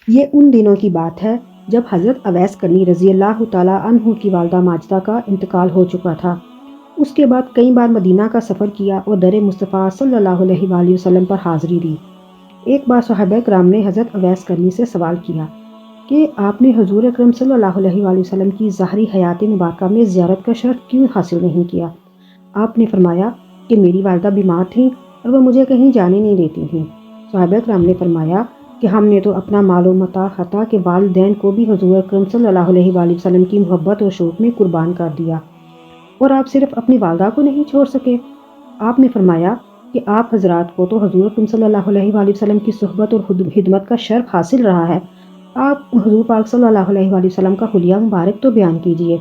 یہ ان دنوں کی بات ہے جب حضرت اویس کرنی رضی اللہ تعالیٰ عنہ کی والدہ ماجدہ کا انتقال ہو چکا تھا۔ اس کے بعد کئی بار مدینہ کا سفر کیا اور در مصطفیٰ صلی اللہ علیہ وآلہ وسلم پر حاضری دی۔ ایک بار صحابہ کرام نے حضرت اویس کرنی سے سوال کیا کہ آپ نے حضور اکرم صلی اللہ علیہ وآلہ وسلم کی ظاہری حیات مبارکہ میں زیارت کا شرف کیوں حاصل نہیں کیا؟ آپ نے فرمایا کہ میری والدہ بیمار تھیں اور وہ مجھے کہیں جانے نہیں دیتی تھیں۔ صحابہ کرام نے فرمایا کہ ہم نے تو اپنا مال و متاع حتیٰ کہ والدین کو بھی حضور اکرم صلی اللہ علیہ وآلہ وسلم کی محبت اور شوق میں قربان کر دیا، اور آپ صرف اپنی والدہ کو نہیں چھوڑ سکے۔ آپ نے فرمایا کہ آپ حضرات کو تو حضور اکرم صلی اللہ علیہ وآلہ وسلم کی صحبت اور خدمت کا شرف حاصل رہا ہے، آپ حضور پاک صلی اللہ علیہ وآلہ وسلم کا حلیہ مبارک تو بیان کیجیے۔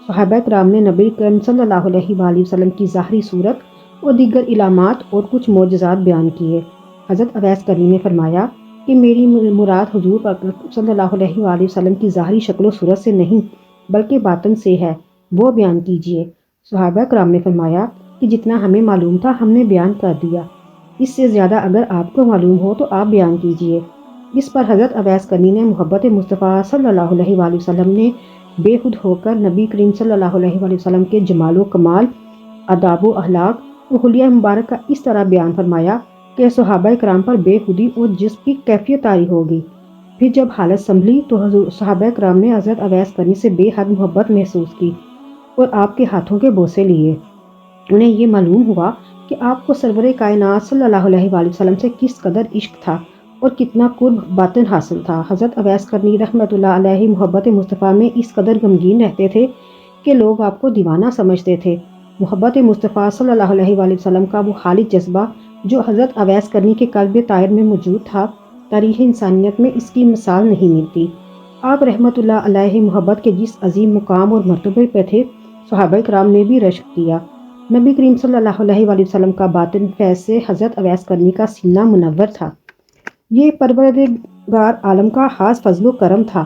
صحابہ کرام نے نبی کریم صلی اللہ علیہ وآلہ وسلم کی ظاہری صورت اور دیگر علامات اور کچھ معجزات بیان کیے۔ حضرت اویس کرنی نے فرمایا کہ میری مراد حضور پاک صلی اللہ علیہ وآلہ وسلم کی ظاہری شکل و صورت سے نہیں بلکہ باطن سے ہے، وہ بیان کیجیے۔ صحابہ کرام نے فرمایا کہ جتنا ہمیں معلوم تھا ہم نے بیان کر دیا، اس سے زیادہ اگر آپ کو معلوم ہو تو آپ بیان کیجیے۔ اس پر حضرت اویس کرنی نے محبت مصطفیٰ صلی اللہ علیہ وآلہ وسلم نے بے خود ہو کر نبی کریم صلی اللہ علیہ وآلہ وسلم کے جمال و کمال، آداب و اخلاق و حلیہ مبارک کا اس طرح بیان فرمایا کہ صحابہ کرام پر بے خودی اور جسم کی کیفیت طاری ہو گئی۔ پھر جب حالت سنبھلی تو صحابہ کرام نے حضرت اویس کرنی سے بے حد محبت محسوس کی اور آپ کے ہاتھوں کے بوسے لیے۔ انہیں یہ معلوم ہوا کہ آپ کو سرور کائنات صلی اللہ علیہ وآلہ وسلم سے کس قدر عشق تھا اور کتنا قرب باطن حاصل تھا۔ حضرت اویس کرنی رحمۃ اللہ علیہ محبت مصطفیٰ میں اس قدر غمگین رہتے تھے کہ لوگ آپ کو دیوانہ سمجھتے تھے۔ محبت مصطفیٰ صلی اللہ علیہ وآلہ وسلم کا وہ خالص جذبہ جو حضرت اویس کرنی کے قلب طاہر میں موجود تھا، تاریخ انسانیت میں اس کی مثال نہیں ملتی۔ آپ رحمۃ اللہ علیہ محبت کے جس عظیم مقام اور مرتبے پہ تھے، صحابہ کرام نے بھی رشک کیا۔ نبی کریم صلی اللہ علیہ وآلہ وسلم کا باطن فیض سے حضرت اویس کرنی کا سینہ منور تھا۔ یہ پروردگار عالم کا خاص فضل و کرم تھا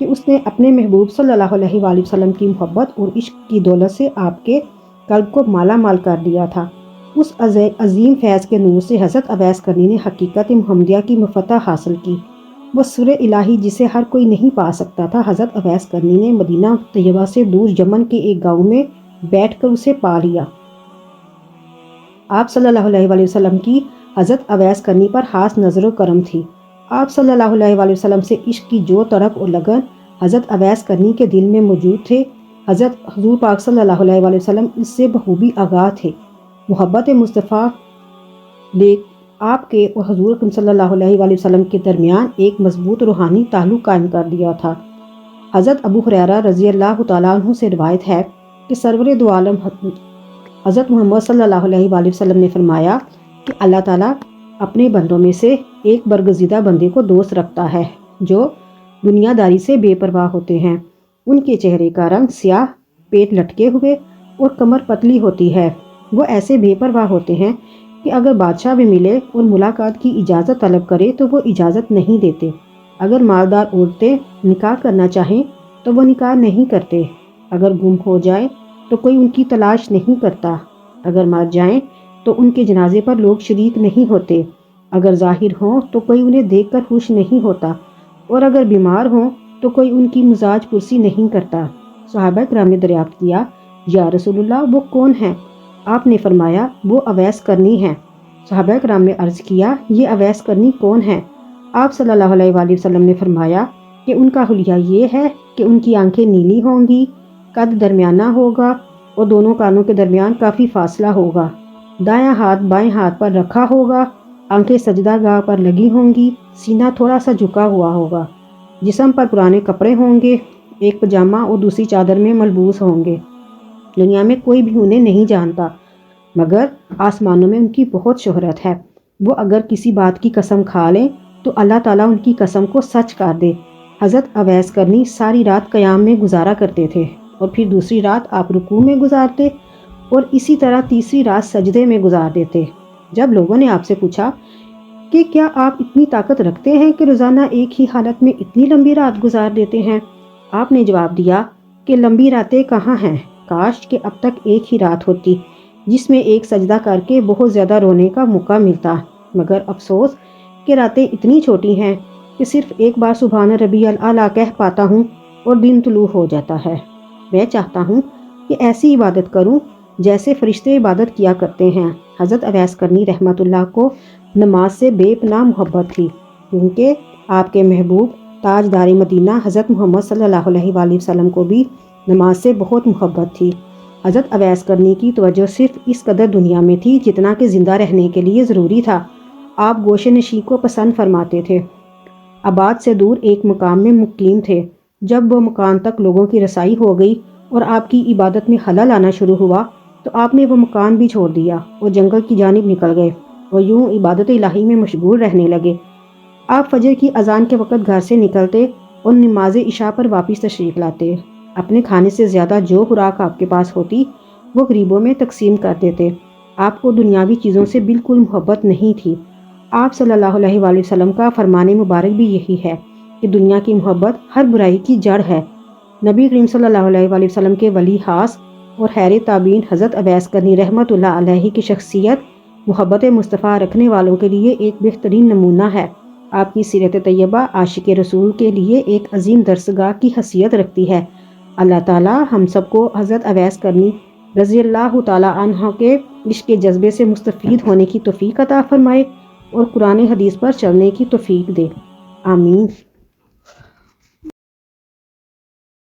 کہ اس نے اپنے محبوب صلی اللہ علیہ وآلہ وسلم کی محبت اور عشق کی دولت سے آپ کے قلب کو مالا مال کر دیا تھا۔ اس عظیم فیض کے نور سے حضرت اویس کرنی نے حقیقت محمدیہ کی مفتح حاصل کی، وہ سر الہی جسے ہر کوئی نہیں پا سکتا تھا۔ حضرت اویس کرنی نے مدینہ طیبہ سے دور یمن کے ایک گاؤں میں بیٹھ کر اسے پا لیا۔ آپ صلی اللہ علیہ وآلہ وسلم کی حضرت اویس کرنی پر خاص نظر و کرم تھی۔ آپ صلی اللہ علیہ وآلہ وسلم سے عشق کی جو تڑپ اور لگن حضرت اویس کرنی کے دل میں موجود تھے، حضور پاک صلی اللہ علیہ وآلہ وسلم اس سے بخوبی آگاہ تھے۔ محبت مصطفیٰ نے آپ کے اور حضور صلی اللہ علیہ وآلہ وسلم کے درمیان ایک مضبوط روحانی تعلق قائم کر دیا تھا۔ حضرت ابو ہریرہ رضی اللہ تعالیٰ عنہ سے روایت ہے کہ سرور دو عالم حضرت محمد صلی اللہ علیہ وآلہ وسلم نے فرمایا کہ اللہ تعالیٰ اپنے بندوں میں سے ایک برگزیدہ بندے کو دوست رکھتا ہے جو دنیا داری سے بے پرواہ ہوتے ہیں۔ ان کے چہرے کا رنگ سیاہ، پیٹ لٹکے ہوئے اور کمر پتلی ہوتی ہے۔ وہ ایسے بے پرواہ ہوتے ہیں کہ اگر بادشاہ بھی ملے اور ملاقات کی اجازت طلب کرے تو وہ اجازت نہیں دیتے۔ اگر مالدار عورتیں نکاح کرنا چاہیں تو وہ نکاح نہیں کرتے۔ اگر گم ہو جائیں تو کوئی ان کی تلاش نہیں کرتا۔ اگر مر جائیں تو ان کے جنازے پر لوگ شریک نہیں ہوتے۔ اگر ظاہر ہوں تو کوئی انہیں دیکھ کر خوش نہیں ہوتا، اور اگر بیمار ہوں تو کوئی ان کی مزاج پرسی نہیں کرتا۔ صحابہ کرام نے دریافت کیا، یا رسول اللہ وہ کون ہیں؟ آپ نے فرمایا وہ اویس کرنی ہیں۔ صحابہ کرام نے عرض کیا، یہ اویس کرنی کون ہیں؟ آپ صلی اللہ علیہ وآلہ وسلم نے فرمایا کہ ان کا حلیہ یہ ہے کہ ان کی آنکھیں نیلی ہوں گی، قد درمیانہ ہوگا اور دونوں کانوں کے درمیان کافی فاصلہ ہوگا، دایاں ہاتھ بائیں ہاتھ پر رکھا ہوگا، آنکھیں سجدہ گاہ پر لگی ہوں گی، سینہ تھوڑا سا جھکا ہوا ہوگا، جسم پر پرانے کپڑے ہوں گے، ایک پجامہ اور دوسری چادر میں ملبوس ہوں گے۔ دنیا میں کوئی بھی انہیں نہیں جانتا، مگر آسمانوں میں ان کی بہت شہرت ہے۔ وہ اگر کسی بات کی قسم کھا لیں تو اللہ تعالیٰ ان کی قسم کو سچ کر دے۔ حضرت اویس کرنی ساری رات قیام میں گزارا کرتے تھے اور پھر دوسری رات آپ رکوع میں گزارتے اور اسی طرح تیسری رات سجدے میں گزار دیتے۔ جب لوگوں نے آپ سے پوچھا کہ کیا آپ اتنی طاقت رکھتے ہیں کہ روزانہ ایک ہی حالت میں اتنی لمبی رات گزار دیتے ہیں، آپ نے جواب دیا کہ لمبی راتیں کہاں ہیں، کاش کہ اب تک ایک ہی رات ہوتی جس میں ایک سجدہ کر کے بہت زیادہ رونے کا موقع ملتا، مگر افسوس کہ راتیں اتنی چھوٹی ہیں کہ صرف ایک بار سبحان ربی الاعلیٰ کہہ پاتا ہوں اور دن طلوع ہو جاتا ہے۔ میں چاہتا ہوں کہ ایسی عبادت کروں جیسے فرشتے عبادت کیا کرتے ہیں۔ حضرت اویس کرنی رحمۃ اللہ کو نماز سے بے پناہ محبت تھی، کیونکہ آپ کے محبوب تاجدار مدینہ حضرت محمد صلی اللہ علیہ وآلہ وسلم کو بھی نماز سے بہت محبت تھی۔ حضرت اویس کرنی کی توجہ صرف اس قدر دنیا میں تھی جتنا کہ زندہ رہنے کے لیے ضروری تھا۔ آپ گوشے نشین کو پسند فرماتے تھے۔ آباد سے دور ایک مقام میں مقیم تھے۔ جب وہ مکان تک لوگوں کی رسائی ہو گئی اور آپ کی عبادت میں خلل آنا شروع ہوا تو آپ نے وہ مکان بھی چھوڑ دیا اور جنگل کی جانب نکل گئے اور یوں عبادت الہی میں مشغول رہنے لگے۔ آپ فجر کی اذان کے وقت گھر سے نکلتے اور نماز عشاء پر واپس تشریف لاتے۔ اپنے کھانے سے زیادہ جو خوراک آپ کے پاس ہوتی وہ غریبوں میں تقسیم کر دیتے۔ آپ کو دنیاوی چیزوں سے بالکل محبت نہیں تھی۔ آپ صلی اللہ علیہ وآلہ وسلم کا فرمان مبارک بھی یہی ہے کہ دنیا کی محبت ہر برائی کی جڑ ہے۔ نبی کریم صلی اللہ علیہ وآلہ وسلم کے ولی خاص اور خیر تابعین حضرت اویس کرنی رحمۃ اللہ علیہ کی شخصیت محبت مصطفیٰ رکھنے والوں کے لیے ایک بہترین نمونہ ہے۔ آپ کی سیرت طیبہ عاشق رسول کے لیے ایک عظیم درسگاہ کی حیثیت رکھتی ہے۔ اللہ تعالی ہم سب کو حضرت اویس کرنی رضی اللہ تعالی عنہ کے عشق کے جذبے سے مستفید ہونے کی توفیق عطا فرمائے اور قرآن حدیث پر چلنے کی توفیق دے۔ آمین۔